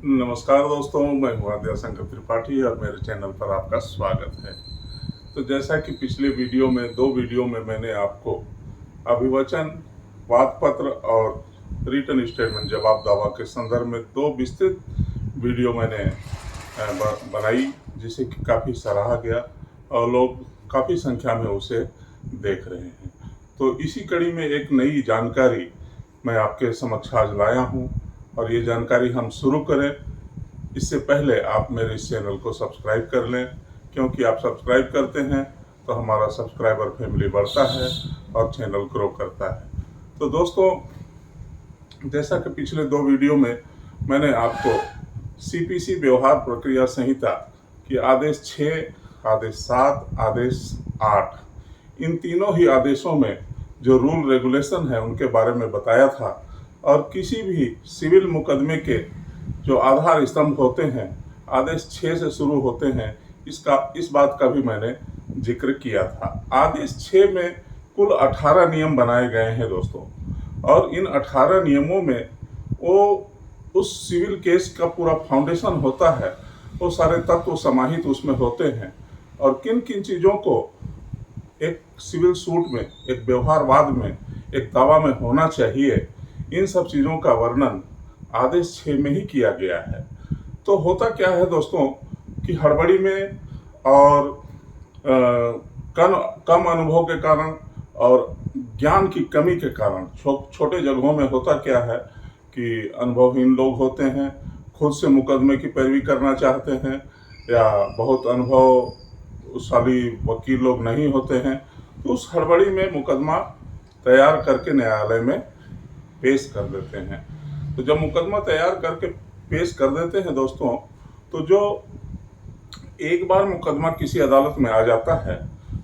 नमस्कार दोस्तों, मैं हूँ आद्या शंकर त्रिपाठी और मेरे चैनल पर आपका स्वागत है। तो जैसा कि पिछले दो वीडियो में मैंने आपको अभिवचन, वादपत्र और रिटन स्टेटमेंट जवाब दावा के संदर्भ में दो विस्तृत वीडियो मैंने बनाई, जिसे कि काफ़ी सराहा गया और लोग काफ़ी संख्या में उसे देख रहे हैं। तो इसी कड़ी में एक नई जानकारी मैं आपके समक्ष आज लाया हूँ और ये जानकारी हम शुरू करें इससे पहले आप मेरे इस चैनल को सब्सक्राइब कर लें, क्योंकि आप सब्सक्राइब करते हैं तो हमारा सब्सक्राइबर फैमिली बढ़ता है और चैनल ग्रो करता है। तो दोस्तों, जैसा कि पिछले दो वीडियो में मैंने आपको CPC व्यवहार प्रक्रिया संहिता की आदेश 6, आदेश 7, आदेश 8, इन तीनों ही आदेशों में जो रूल रेगुलेशन है उनके बारे में बताया था और किसी भी सिविल मुकदमे के जो आधार स्तंभ होते हैं आदेश 6 से शुरू होते हैं, इस बात का भी मैंने जिक्र किया था। आदेश 6 में कुल 18 नियम बनाए गए हैं दोस्तों, और इन 18 नियमों में वो उस सिविल केस का पूरा फाउंडेशन होता है, वो सारे तत्व समाहित उसमें होते हैं और किन किन चीज़ों को एक सिविल सूट में, एक व्यवहारवाद में, एक दावा में होना चाहिए, इन सब चीज़ों का वर्णन आदेश 6 में ही किया गया है। तो होता क्या है दोस्तों कि हड़बड़ी में और कम अनुभव के कारण और ज्ञान की कमी के कारण छोटे जगहों में होता क्या है कि अनुभवहीन लोग होते हैं, खुद से मुकदमे की पैरवी करना चाहते हैं, या बहुत अनुभवशाली वकील लोग नहीं होते हैं, तो उस हड़बड़ी में मुकदमा तैयार करके न्यायालय में पेश कर देते हैं। तो जब मुकदमा तैयार करके पेश कर देते हैं दोस्तों, तो जो एक बार मुकदमा किसी अदालत में आ जाता है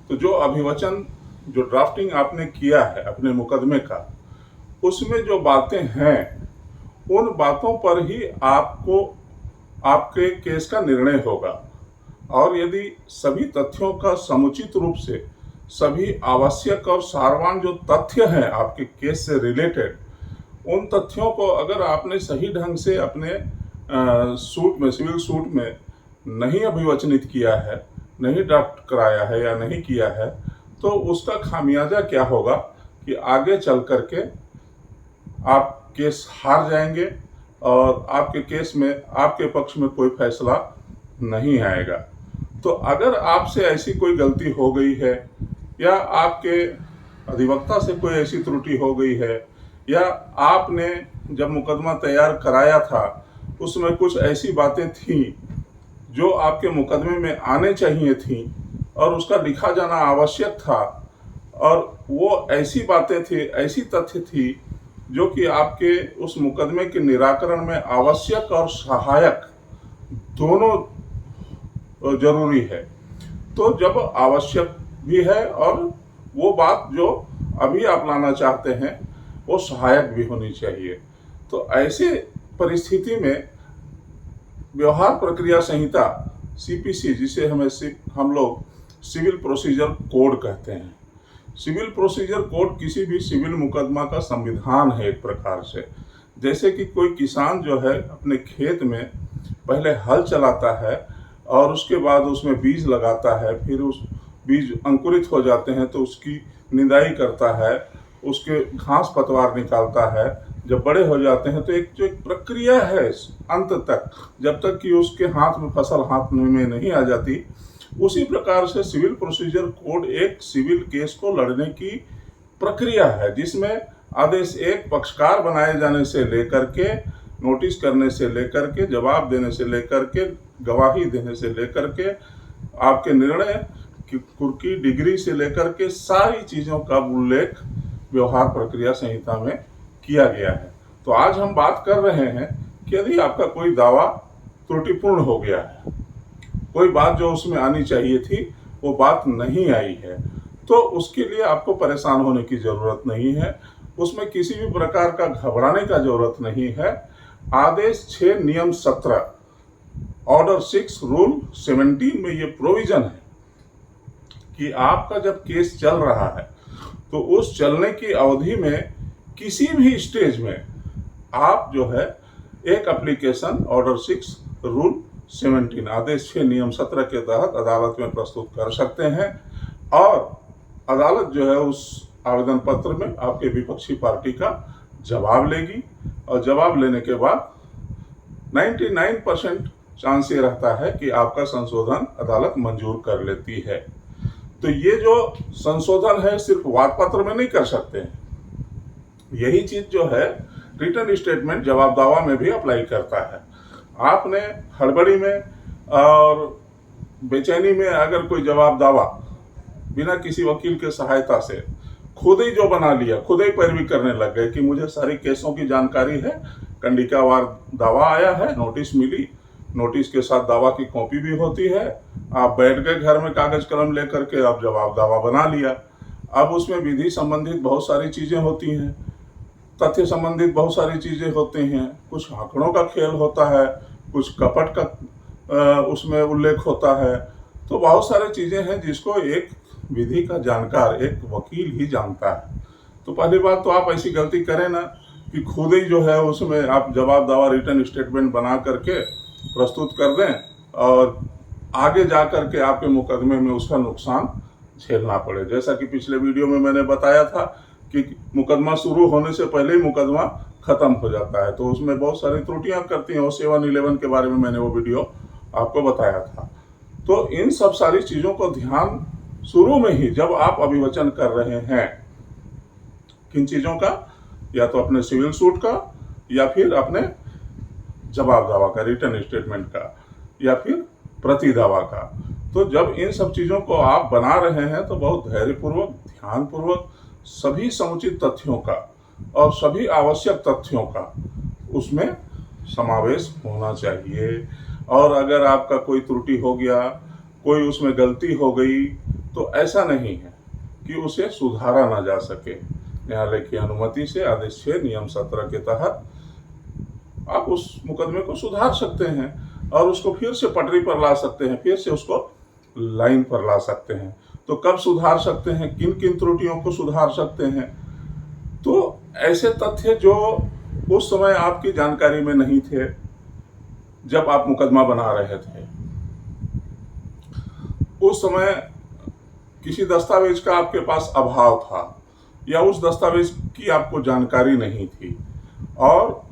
तो जो अभिवचन, जो ड्राफ्टिंग आपने किया है अपने मुकदमे का, उसमें जो बातें हैं उन बातों पर ही आपको आपके केस का निर्णय होगा। और यदि सभी तथ्यों का समुचित रूप से सभी आवश्यक और सारवान जो तथ्य हैं आपके केस से रिलेटेड, उन तथ्यों को अगर आपने सही ढंग से अपने सूट में, सिविल सूट में नहीं अभिवचनित किया है, नहीं ड्राफ्ट कराया है या नहीं किया है, तो उसका खामियाजा क्या होगा कि आगे चल करके आप केस हार जाएंगे और आपके केस में, आपके पक्ष में कोई फैसला नहीं आएगा। तो अगर आपसे ऐसी कोई गलती हो गई है या आपके अधिवक्ता से कोई ऐसी त्रुटि हो गई है, या आपने जब मुकदमा तैयार कराया था उसमें कुछ ऐसी बातें थीं जो आपके मुकदमे में आने चाहिए थीं और उसका लिखा जाना आवश्यक था, और वो ऐसी बातें थी, ऐसी तथ्य थी जो कि आपके उस मुकदमे के निराकरण में आवश्यक और सहायक दोनों जरूरी है, तो जब आवश्यक भी है और वो बात जो अभी आप लाना चाहते हैं वो सहायक भी होनी चाहिए। तो ऐसे परिस्थिति में व्यवहार प्रक्रिया संहिता CPC, जिसे हम लोग सिविल प्रोसीजर कोड कहते हैं, सिविल प्रोसीजर कोड किसी भी सिविल मुकदमा का संविधान है एक प्रकार से। जैसे कि कोई किसान जो है अपने खेत में पहले हल चलाता है और उसके बाद उसमें बीज लगाता है, फिर उस बीज अंकुरित हो जाते हैं तो उसकी निदाई करता है, उसके घास पतवार निकालता है, जब बड़े हो जाते हैं तो एक प्रक्रिया है अंत तक, जब तक कि उसके हाथ में फसल हाथ में नहीं आ जाती। उसी प्रकार से सिविल प्रोसीजर कोड एक सिविल केस को लड़ने की प्रक्रिया है, जिसमें आदेश 1 पक्षकार बनाए जाने से लेकर के, नोटिस करने से लेकर के, जवाब देने से लेकर के, गवाही देने से लेकर के, आपके निर्णय की डिग्री से लेकर के सारी चीज़ों का उल्लेख व्यवहार प्रक्रिया संहिता में किया गया है। तो आज हम बात कर रहे हैं कि यदि आपका कोई दावा त्रुटिपूर्ण हो गया है, कोई बात जो उसमें आनी चाहिए थी वो बात नहीं आई है, तो उसके लिए आपको परेशान होने की ज़रूरत नहीं है, उसमें किसी भी प्रकार का घबराने का ज़रूरत नहीं है। आदेश 6 नियम 17 ऑर्डर 6 रूल 17 में ये प्रोविजन है कि आपका जब केस चल रहा है तो उस चलने की अवधि में किसी भी स्टेज में आप जो है एक एप्लीकेशन ऑर्डर 6 रूल 17 आदेश 6 नियम 17 के तहत अदालत में प्रस्तुत कर सकते हैं और अदालत जो है उस आवेदन पत्र में आपके विपक्षी पार्टी का जवाब लेगी और जवाब लेने के बाद 99% चांस ये रहता है कि आपका संशोधन अदालत मंजूर कर लेती है। तो ये जो संशोधन है सिर्फ वाद पत्र में नहीं कर सकते हैं, यही चीज जो है रिटर्न स्टेटमेंट जवाब दावा में भी अप्लाई करता है। आपने हड़बड़ी में और बेचैनी में अगर कोई जवाब दावा बिना किसी वकील के सहायता से खुद ही जो बना लिया, खुद ही पैरवी करने लग गए कि मुझे सारी केसों की जानकारी है, कंडिकावार दावा आया है, नोटिस मिली, नोटिस के साथ दावा की कॉपी भी होती है, आप बैठ गए घर में कागज कलम लेकर के आप जवाब दावा बना लिया। अब उसमें विधि संबंधित बहुत सारी चीजें होती हैं, तथ्य संबंधित बहुत सारी चीजें होती हैं, कुछ आंकड़ों का खेल होता है, कुछ कपट का उसमें उल्लेख होता है। तो बहुत सारी चीजें हैं जिसको एक विधि का जानकार, एक वकील ही जानता है। तो पहली बात तो आप ऐसी गलती करें ना कि खुद ही जो है उसमें आप जवाब दावा रिटर्न स्टेटमेंट बना करके प्रस्तुत कर दें और आगे जा करके आपके मुकदमे में उसका नुकसान झेलना पड़े। जैसा कि पिछले वीडियो में मैंने बताया था कि मुकदमा शुरू होने से पहले ही मुकदमा खत्म हो जाता है, तो उसमें बहुत सारी त्रुटियां करती हैं। और 7-11 के बारे में मैंने वो वीडियो आपको बताया था। तो इन सब सारी चीजों को ध्यान शुरू में ही जब आप अभिवचन कर रहे हैं, किन चीजों का, या तो अपने सिविल सूट का या फिर अपने जवाब दावा का, रिटर्न स्टेटमेंट का, या फिर प्रति दावा का, तो जब इन सब चीजों को आप बना रहे हैं तो बहुत धैर्यपूर्वक, ध्यानपूर्वक सभी समुचित तथ्यों का और सभी आवश्यक तथ्यों का उसमें समावेश होना चाहिए। और अगर आपका कोई त्रुटि हो गया, कोई उसमें गलती हो गई, तो ऐसा नहीं है कि उसे सुधारा ना जा सके। न्यायालय की अनुमति से आदेश 6 नियम 17 के तहत आप उस मुकदमे को सुधार सकते हैं और उसको फिर से पटरी पर ला सकते हैं, फिर से उसको लाइन पर ला सकते हैं। तो कब सुधार सकते हैं, किन किन त्रुटियों को सुधार सकते हैं? तो ऐसे तथ्य जो उस समय आपकी जानकारी में नहीं थे जब आप मुकदमा बना रहे थे, उस समय किसी दस्तावेज का आपके पास अभाव था या उस दस्तावेज की आपको जानकारी नहीं थी, और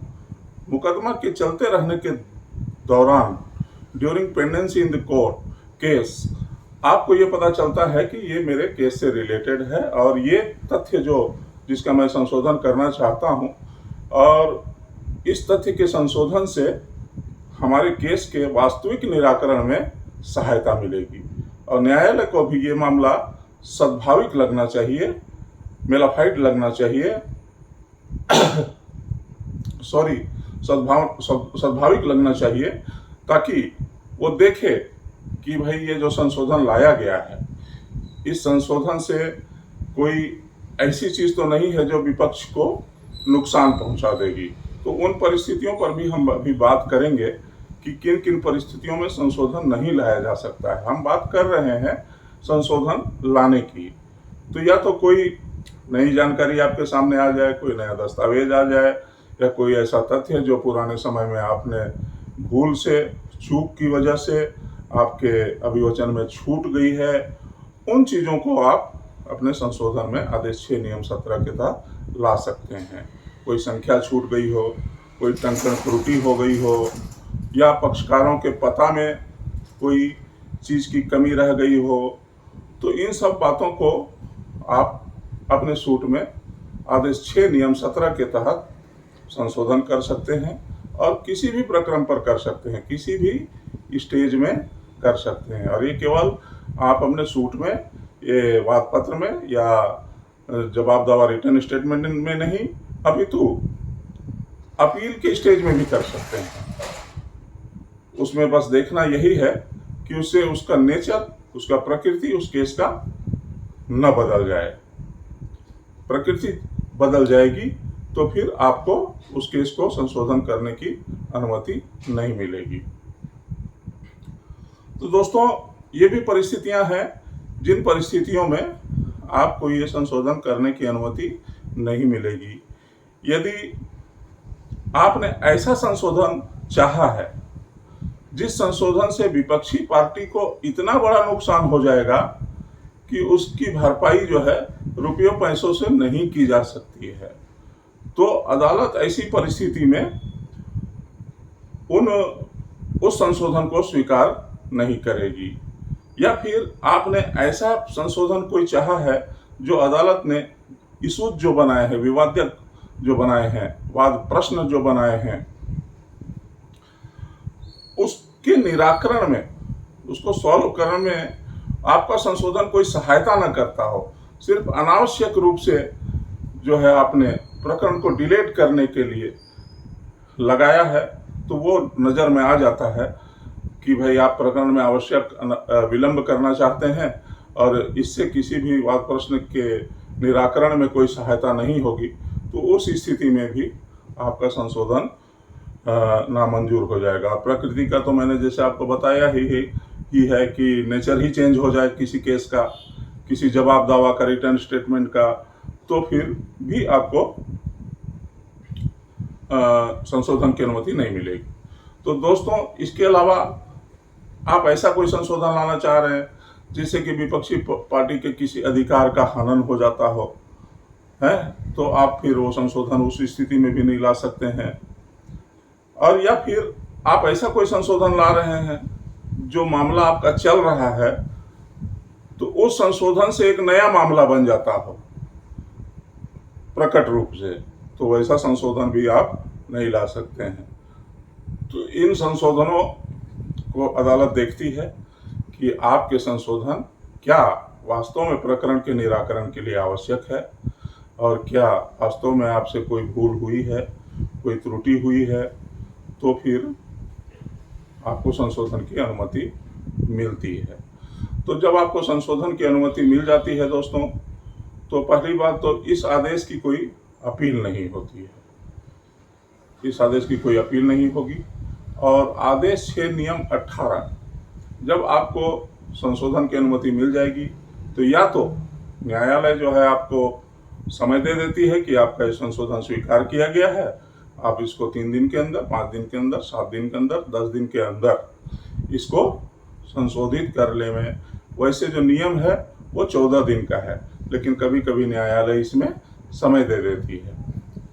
मुकदमा के चलते रहने के दौरान during pendency in the court case आपको ये पता चलता है कि ये मेरे केस से रिलेटेड है और ये तथ्य जिसका मैं संशोधन करना चाहता हूँ, और इस तथ्य के संशोधन से हमारे केस के वास्तविक निराकरण में सहायता मिलेगी। और न्यायालय को भी ये मामला सद्भाविक लगना चाहिए, मेलाफाइड लगना चाहिए सद्भाविक लगना चाहिए, ताकि वो देखे कि भाई ये जो संशोधन लाया गया है, इस संशोधन से कोई ऐसी चीज तो नहीं है जो विपक्ष को नुकसान पहुंचा देगी। तो उन परिस्थितियों पर भी हम अभी बात करेंगे कि किन किन परिस्थितियों में संशोधन नहीं लाया जा सकता है। हम बात कर रहे हैं संशोधन लाने की, तो या तो कोई नई जानकारी आपके सामने आ जाए, कोई नया दस्तावेज आ जाए, या कोई ऐसा तथ्य जो पुराने समय में आपने भूल से, चूक की वजह से आपके अभिवचन में छूट गई है, उन चीज़ों को आप अपने संशोधन में आदेश 6 नियम 17 के तहत ला सकते हैं। कोई संख्या छूट गई हो, कोई टंकण त्रुटि हो गई हो, या पक्षकारों के पता में कोई चीज़ की कमी रह गई हो, तो इन सब बातों को आप अपने सूट में आदेश 6 नियम 17 के तहत संशोधन कर सकते हैं और किसी भी प्रकरण पर कर सकते हैं, किसी भी स्टेज में कर सकते हैं। और ये केवल आप अपने सूट में, ये वाद पत्र में या जवाब दावा रिटर्न स्टेटमेंट में नहीं, अपितु अपील के स्टेज में भी कर सकते हैं। उसमें बस देखना यही है कि उससे उसका नेचर, उसका प्रकृति उस केस का न बदल जाए। प्रकृति बदल जाएगी तो फिर आपको उस केस को संशोधन करने की अनुमति नहीं मिलेगी। तो दोस्तों, ये भी परिस्थितियां हैं जिन परिस्थितियों में आपको ये संशोधन करने की अनुमति नहीं मिलेगी। यदि आपने ऐसा संशोधन चाहा है जिस संशोधन से विपक्षी पार्टी को इतना बड़ा नुकसान हो जाएगा कि उसकी भरपाई जो है रुपयों पैसों से नहीं की जा सकती है। तो अदालत ऐसी परिस्थिति में उस संशोधन को स्वीकार नहीं करेगी। या फिर आपने ऐसा संशोधन कोई चाहा है जो अदालत ने इशूज जो बनाए हैं, विवादित जो बनाए हैं, वाद प्रश्न जो बनाए हैं, उसके निराकरण में, उसको सॉल्व करने में आपका संशोधन कोई सहायता न करता हो, सिर्फ अनावश्यक रूप से जो है आपने प्रकरण को डिलेट करने के लिए लगाया है, तो वो नज़र में आ जाता है कि भाई आप प्रकरण में आवश्यक विलंब करना चाहते हैं और इससे किसी भी वाद प्रश्न के निराकरण में कोई सहायता नहीं होगी। तो उस स्थिति में भी आपका संशोधन नामंजूर हो जाएगा। प्रकृति का तो मैंने जैसे आपको बताया ही है कि नेचर ही चेंज हो जाए किसी केस का, किसी जवाब दावा का, रिटर्न स्टेटमेंट का, तो फिर भी आपको संशोधन की अनुमति नहीं मिलेगी। तो दोस्तों, इसके अलावा आप ऐसा कोई संशोधन लाना चाह रहे हैं जिससे कि विपक्षी पार्टी के किसी अधिकार का हनन हो जाता हो, है, तो आप फिर वो संशोधन उस स्थिति में भी नहीं ला सकते हैं। और या फिर आप ऐसा कोई संशोधन ला रहे हैं जो मामला आपका चल रहा है, तो उस संशोधन से एक नया मामला बन जाता हो प्रकट रूप से, तो वैसा संशोधन भी आप नहीं ला सकते हैं। तो इन संशोधनों को अदालत देखती है कि आपके संशोधन क्या वास्तव में प्रकरण के निराकरण के लिए आवश्यक है और क्या वास्तव में आपसे कोई भूल हुई है, कोई त्रुटि हुई है, तो फिर आपको संशोधन की अनुमति मिलती है। तो जब आपको संशोधन की अनुमति मिल जाती है दोस्तों, तो पहली बात तो इस आदेश की कोई अपील नहीं होती है, इस आदेश की कोई अपील नहीं होगी। और आदेश 6 नियम 18, जब आपको संशोधन की अनुमति मिल जाएगी तो या तो न्यायालय जो है आपको समय दे देती है कि आपका ये संशोधन स्वीकार किया गया है, आप इसको 3 दिन के अंदर, 5 दिन के अंदर, 7 दिन के अंदर, 10 दिन के अंदर इसको संशोधित कर ले में। वैसे जो नियम है वो 14 दिन का है, लेकिन कभी कभी न्यायालय इसमें समय दे देती है।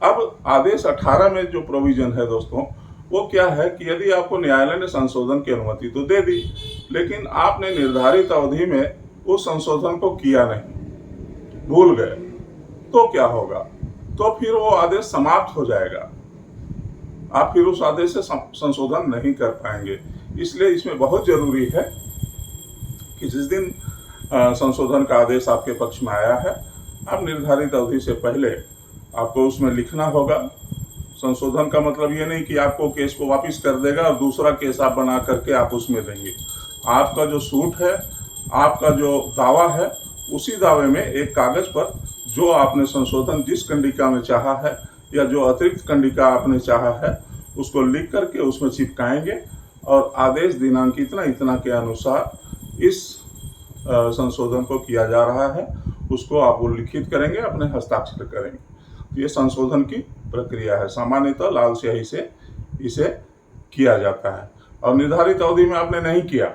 अब आदेश 18 में जो प्रोविजन है दोस्तों, वो क्या है कि यदि आपको न्यायालय ने संशोधन की अनुमति तो दे दी, लेकिन आपने निर्धारित अवधि में उस संशोधन को किया नहीं, भूल गए, तो क्या होगा? तो फिर वो आदेश समाप्त हो जाएगा, आप फिर उस आदेश से संशोधन नहीं कर पाएंगे। इसलिए इसमें बहुत जरूरी है कि जिस दिन संशोधन का आदेश आपके पक्ष में आया है, आप निर्धारित अवधि से पहले आपको उसमें लिखना होगा। संशोधन का मतलब ये नहीं कि आपको केस को वापस कर देगा और दूसरा केस आप बना करके आप उसमें देंगे। आपका जो सूट है, आपका जो दावा है, उसी दावे में एक कागज पर जो आपने संशोधन जिस कंडिका में चाहा है या जो अतिरिक्त कंडिका आपने चाहा है, उसको लिख करके उसमें चिपकाएंगे और आदेश दिनांक इतना इतना के अनुसार इस संशोधन को किया जा रहा है, उसको आप वो लिखित करेंगे, अपने हस्ताक्षर करेंगे। तो ये संशोधन की प्रक्रिया है। सामान्यतः लाल स्याही से इसे किया जाता है। और निर्धारित अवधि में आपने नहीं किया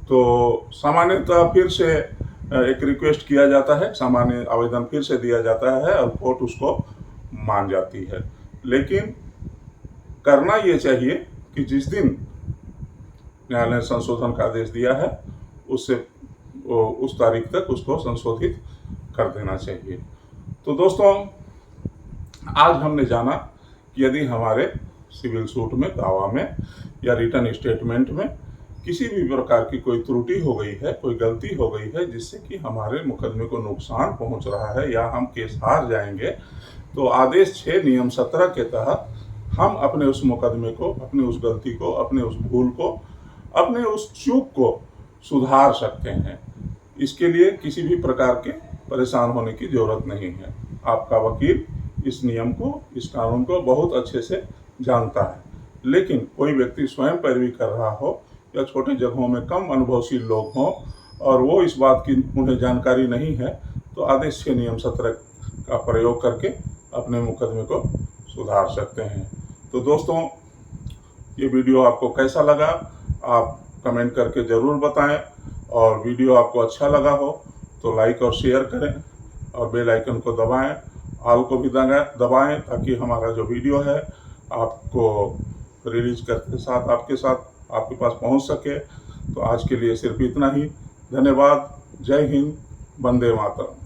तो सामान्यतः फिर से एक रिक्वेस्ट किया जाता है, सामान्य आवेदन फिर से दिया जाता है और कोर्ट उसको मान जाती है। लेकिन करना ये चाहिए कि जिस दिन न्यायालय ने संशोधन का आदेश दिया है उससे उस तारीख तक उसको संशोधित कर देना चाहिए। तो दोस्तों, आज हमने जाना कि यदि हमारे सिविल सूट में, दावा में या रिटर्न स्टेटमेंट में किसी भी प्रकार की कोई त्रुटि हो गई है, कोई गलती हो गई है जिससे कि हमारे मुकदमे को नुकसान पहुंच रहा है या हम केस हार जाएंगे, तो आदेश 6 नियम 17 के तहत हम अपने उस मुकदमे को, अपनी उस गलती को, अपने उस भूल को, अपने उस चूक को सुधार सकते हैं। इसके लिए किसी भी प्रकार के परेशान होने की जरूरत नहीं है। आपका वकील इस नियम को, इस कानून को बहुत अच्छे से जानता है। लेकिन कोई व्यक्ति स्वयं पैरवी कर रहा हो या छोटे जगहों में कम अनुभवशील लोग हों और वो इस बात की उन्हें जानकारी नहीं है, तो आदेश 6 नियम 17 का प्रयोग करके अपने मुकदमे को सुधार सकते हैं। तो दोस्तों, ये वीडियो आपको कैसा लगा आप कमेंट करके ज़रूर बताएं, और वीडियो आपको अच्छा लगा हो तो लाइक और शेयर करें और बेल आइकन को दबाएं, ऑल को भी दबाएं, ताकि हमारा जो वीडियो है आपको रिलीज करते साथ आपके पास पहुंच सके। तो आज के लिए सिर्फ इतना ही। धन्यवाद। जय हिंद। वंदे मातरम।